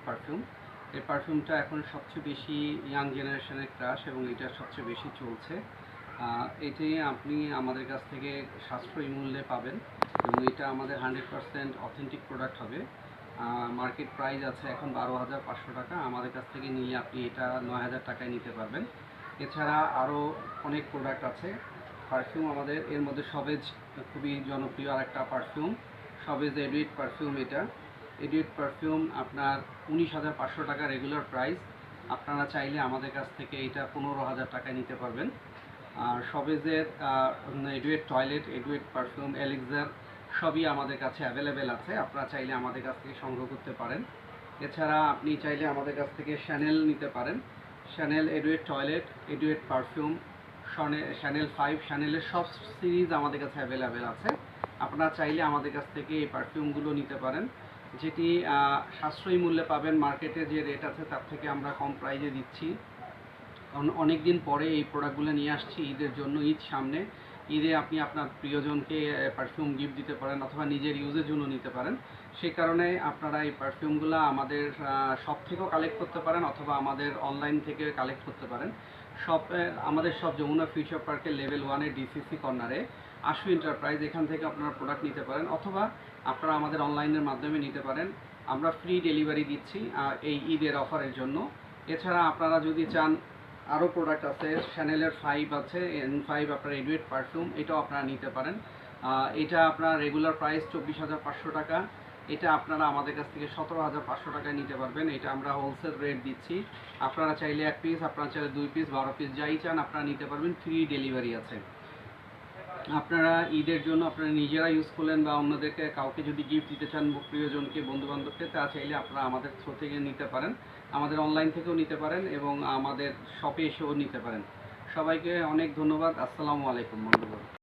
Perfume. এই পারফিউমটা এখন সবচেয়ে বেশি ইয়াং জেনারেশনের ক্রাশ এবং এটা সবচেয়ে বেশি চলছে। এটি আপনি আমাদের কাছ থেকে সাশ্রয়ী মূল্যে পাবেন এবং এটা আমাদের 100% অথেন্টিক প্রোডাক্ট হবে। মার্কেট প্রাইস আছে এখন 12,500 টাকা। আমাদের কাছ থেকে নিলে আপনি এটা 9,000 টাকায় নিতে পারবেন। এছাড়া আরও অনেক প্রোডাক্ট আছে পারফিউম আমাদের। এর মধ্যে সবেজ খুবই জনপ্রিয় আরেকটা পারফিউম, সবেজ এডুইট পারফিউম। এটা এডুইট পারফিউম আপনার 19,500 টাকা রেগুলার প্রাইস। আপনারা চাইলে আমাদের কাছ থেকে এটা 15,000 টাকায় নিতে পারবেন। আর সবেজের এডুইট টয়লেট, এডুইট পারফিউম, এলিক্সার সবই আমাদের কাছে অ্যাভেলেবেল আছে। আপনারা চাইলে আমাদের কাছ থেকে সংগ্রহ করতে পারেন। এছাড়া আপনি চাইলে আমাদের কাছ থেকে শ্যানেল নিতে পারেন। শ্যানেল এডুইট টয়লেট, এডুইট পারফিউম, শ্যানেল 5, শ্যানেলের সব সিরিজ আমাদের কাছে অ্যাভেলেবেল আছে। আপনারা চাইলে আমাদের কাছ থেকে এই পারফিউমগুলো নিতে পারেন, যেটি সাশ্রয়ী মূল্যে পাবেন। মার্কেটে যে রেট আছে তার থেকে আমরা কম প্রাইসে দিচ্ছি। অনেক দিন পরে এই প্রোডাক্টগুলো নিয়ে আসছি ঈদের জন্য। ঈদ সামনে, ঈদে আপনি আপনার প্রিয়জনকে পারফিউম গিফট দিতে পারেন অথবা নিজের ইউজের জন্য নিতে পারেন। সেই কারণে আপনারা এই পারফিউমগুলো আমাদের শপ থেকেও কালেক্ট করতে পারেন অথবা আমাদের অনলাইন থেকে কালেক্ট করতে পারেন। আমাদের সব যমুনা ফিউচার পার্কের লেভেল 1-এর ডিসিসি কর্নারে আশু এন্টারপ্রাইজ, এখান থেকে আপনারা প্রোডাক্ট নিতে পারেন অথবা আপনারা আমাদের অনলাইনের মাধ্যমে নিতে পারেন। আমরা ফ্রি ডেলিভারি দিচ্ছি এই ঈদের অফারের জন্য। এছাড়া আপনারা যদি চান, আরও প্রোডাক্ট আছে, শ্যানেলের 5 আছে, N5 আপনার এডুইট পারফিউম, এটাও আপনারা নিতে পারেন। এটা আপনার রেগুলার প্রাইস 24,500 টাকা। এটা আপনারা আমাদের কাছ থেকে 17,500 টাকায় নিতে পারবেন। এটা আমরা হোলসেল রেট দিচ্ছি। আপনারা চাইলে 1 পিস, আপনারা চাইলে 2 পিস, 12 পিস যাই চান আপনারা নিতে পারবেন। ফ্রি ডেলিভারি আছে। আপনারা ঈদের জন্য আপনারা নিজেরা ইউজ করলেন বা অন্যদেরকে কাউকে যদি গিফট দিতে চান, প্রিয়জনকে, বন্ধুবান্ধবকে, তা চাইলে আপনারা আমাদের থ্রু থেকে নিতে পারেন। আমাদের অনলাইন থেকেও নিতে পারেন এবং আমাদের শপে এসেও নিতে পারেন। সবাইকে অনেক ধন্যবাদ। আসসালামু আলাইকুম বন্ধুগণ।